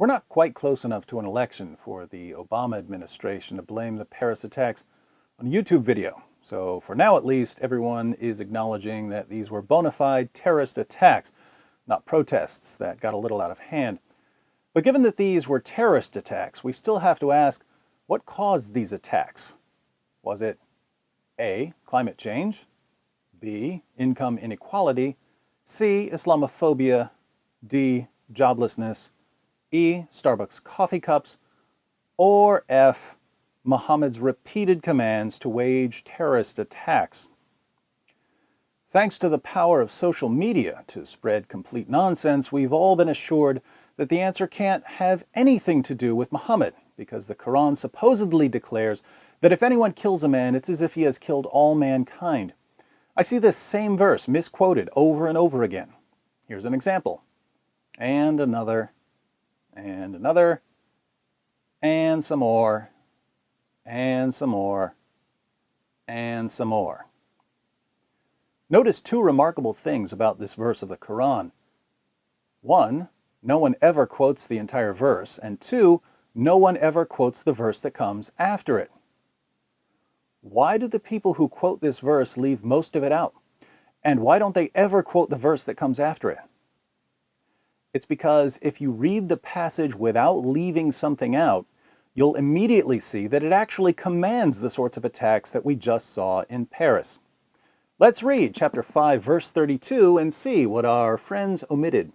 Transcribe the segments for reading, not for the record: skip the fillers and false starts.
We're not quite close enough to an election for the Obama administration to blame the Paris attacks on a YouTube video. So for now at least, everyone is acknowledging that these were bona fide terrorist attacks, not protests that got a little out of hand. But given that these were terrorist attacks, we still have to ask, what caused these attacks? Was it A, climate change, B, income inequality, C, Islamophobia, D, joblessness, E, Starbucks coffee cups, or F, Muhammad's repeated commands to wage terrorist attacks? Thanks to the power of social media to spread complete nonsense, we've all been assured that the answer can't have anything to do with Muhammad, because the Quran supposedly declares that if anyone kills a man, it's as if he has killed all mankind. I see this same verse misquoted over and over again. Here's an example. And another, and another, and some more, and some more, and some more. Notice two remarkable things about this verse of the Quran. One, no one ever quotes the entire verse, and two, no one ever quotes the verse that comes after it. Why do the people who quote this verse leave most of it out? And why don't they ever quote the verse that comes after it? It's because if you read the passage without leaving something out, you'll immediately see that it actually commands the sorts of attacks that we just saw in Paris. Let's read chapter 5, verse 32 and see what our friends omitted.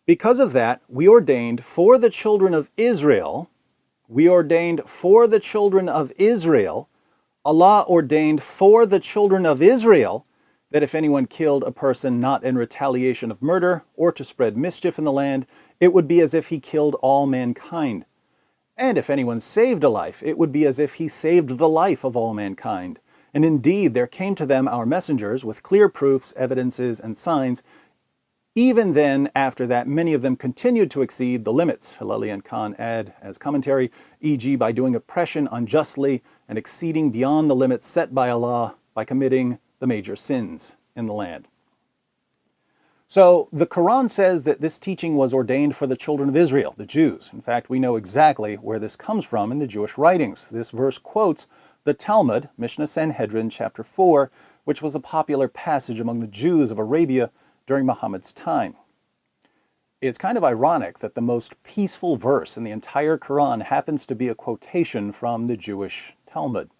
Because of that, we ordained for the children of Israel, Allah ordained for the children of Israel that if anyone killed a person not in retaliation of murder or to spread mischief in the land, it would be as if he killed all mankind. And if anyone saved a life, it would be as if he saved the life of all mankind. And indeed, there came to them our messengers with clear proofs, evidences, and signs. Even then, after that, many of them continued to exceed the limits, Hilali and Khan add as commentary, e.g. by doing oppression unjustly and exceeding beyond the limits set by Allah by committing the major sins in the land. So the Quran says that this teaching was ordained for the children of Israel, the Jews. In fact, we know exactly where this comes from in the Jewish writings. This verse quotes the Talmud, Mishnah Sanhedrin, chapter 4, which was a popular passage among the Jews of Arabia during Muhammad's time. It's kind of ironic that the most peaceful verse in the entire Quran happens to be a quotation from the Jewish Talmud.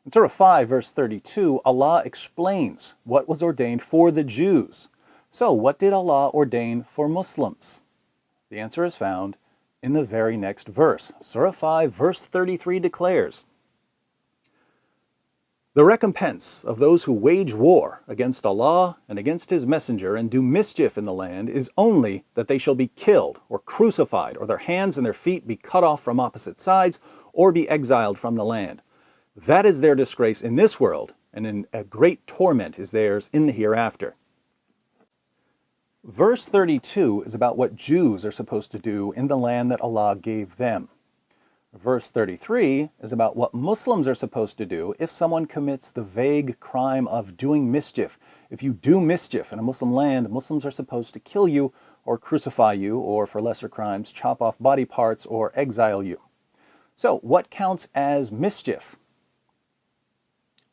In Surah 5, verse 32, Allah explains what was ordained for the Jews. So, what did Allah ordain for Muslims? The answer is found in the very next verse. Surah 5, verse 33 declares, "The recompense of those who wage war against Allah and against His Messenger and do mischief in the land is only that they shall be killed or crucified, or their hands and their feet be cut off from opposite sides, or be exiled from the land. That is their disgrace in this world, and in a great torment is theirs in the hereafter." Verse 32 is about what Jews are supposed to do in the land that Allah gave them. Verse 33 is about what Muslims are supposed to do if someone commits the vague crime of doing mischief. If you do mischief in a Muslim land, Muslims are supposed to kill you or crucify you, or for lesser crimes, chop off body parts or exile you. So what counts as mischief?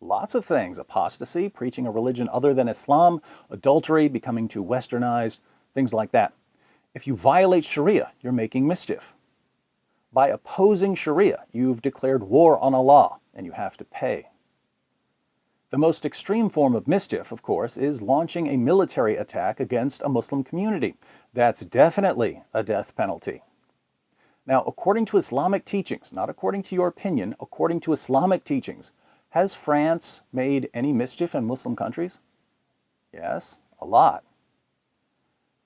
Lots of things. Apostasy, preaching a religion other than Islam, adultery, becoming too westernized, things like that. If you violate Sharia, you're making mischief. By opposing Sharia, you've declared war on Allah, and you have to pay. The most extreme form of mischief, of course, is launching a military attack against a Muslim community. That's definitely a death penalty. Now, according to Islamic teachings, not according to your opinion, according to Islamic teachings, has France made any mischief in Muslim countries? Yes, a lot.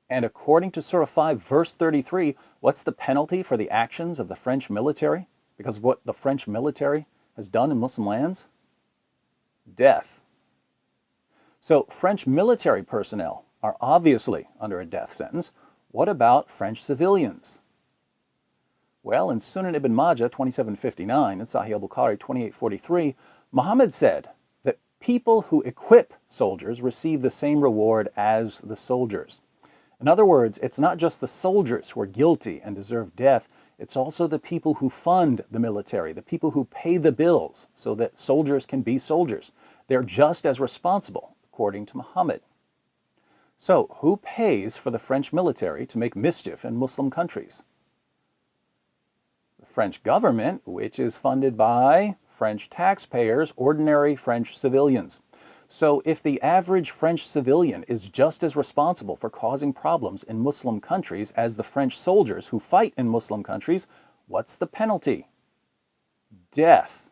And according to Surah 5, verse 33, what's the penalty for the actions of the French military? Because of what the French military has done in Muslim lands? Death. So French military personnel are obviously under a death sentence. What about French civilians? Well, in Sunan ibn Majah 2759 and Sahih al-Bukhari 2843, Muhammad said that people who equip soldiers receive the same reward as the soldiers. In other words, it's not just the soldiers who are guilty and deserve death, it's also the people who fund the military, the people who pay the bills so that soldiers can be soldiers. They're just as responsible, according to Muhammad. So, who pays for the French military to make mischief in Muslim countries? The French government, which is funded by French taxpayers, ordinary French civilians. So if the average French civilian is just as responsible for causing problems in Muslim countries as the French soldiers who fight in Muslim countries, what's the penalty? Death.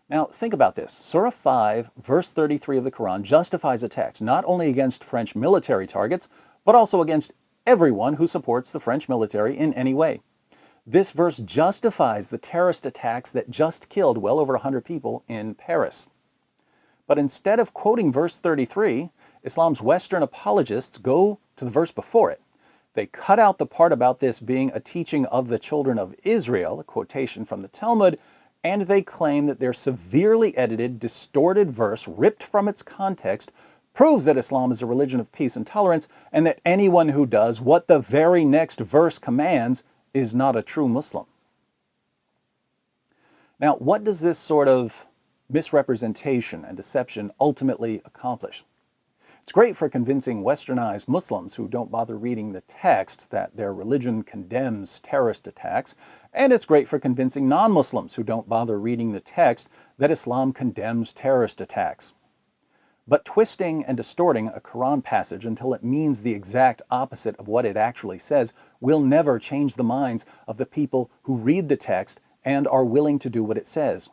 Now think about this. Surah 5, verse 33 of the Quran justifies attacks not only against French military targets, but also against everyone who supports the French military in any way. This verse justifies the terrorist attacks that just killed well over 100 people in Paris. But instead of quoting verse 33, Islam's Western apologists go to the verse before it. They cut out the part about this being a teaching of the children of Israel, a quotation from the Talmud, and they claim that their severely edited, distorted verse, ripped from its context, proves that Islam is a religion of peace and tolerance, and that anyone who does what the very next verse commands is not a true Muslim. Now, what does this sort of misrepresentation and deception ultimately accomplish? It's great for convincing westernized Muslims who don't bother reading the text that their religion condemns terrorist attacks, and it's great for convincing non-Muslims who don't bother reading the text that Islam condemns terrorist attacks. But twisting and distorting a Quran passage until it means the exact opposite of what it actually says will never change the minds of the people who read the text and are willing to do what it says.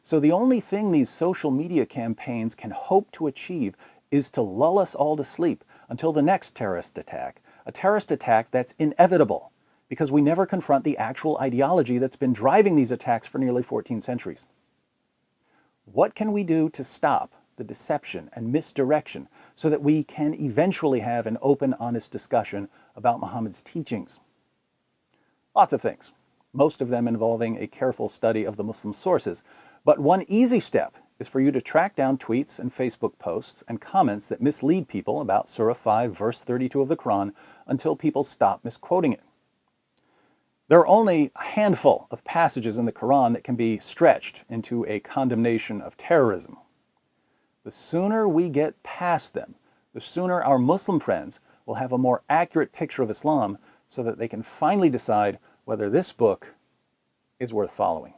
So the only thing these social media campaigns can hope to achieve is to lull us all to sleep until the next terrorist attack, a terrorist attack that's inevitable because we never confront the actual ideology that's been driving these attacks for nearly 14 centuries. What can we do to stop the deception and misdirection so that we can eventually have an open, honest discussion about Muhammad's teachings? Lots of things, most of them involving a careful study of the Muslim sources. But one easy step is for you to track down tweets and Facebook posts and comments that mislead people about Surah 5, verse 32 of the Quran until people stop misquoting it. There are only a handful of passages in the Quran that can be stretched into a condemnation of terrorism. The sooner we get past them, the sooner our Muslim friends will have a more accurate picture of Islam so that they can finally decide whether this book is worth following.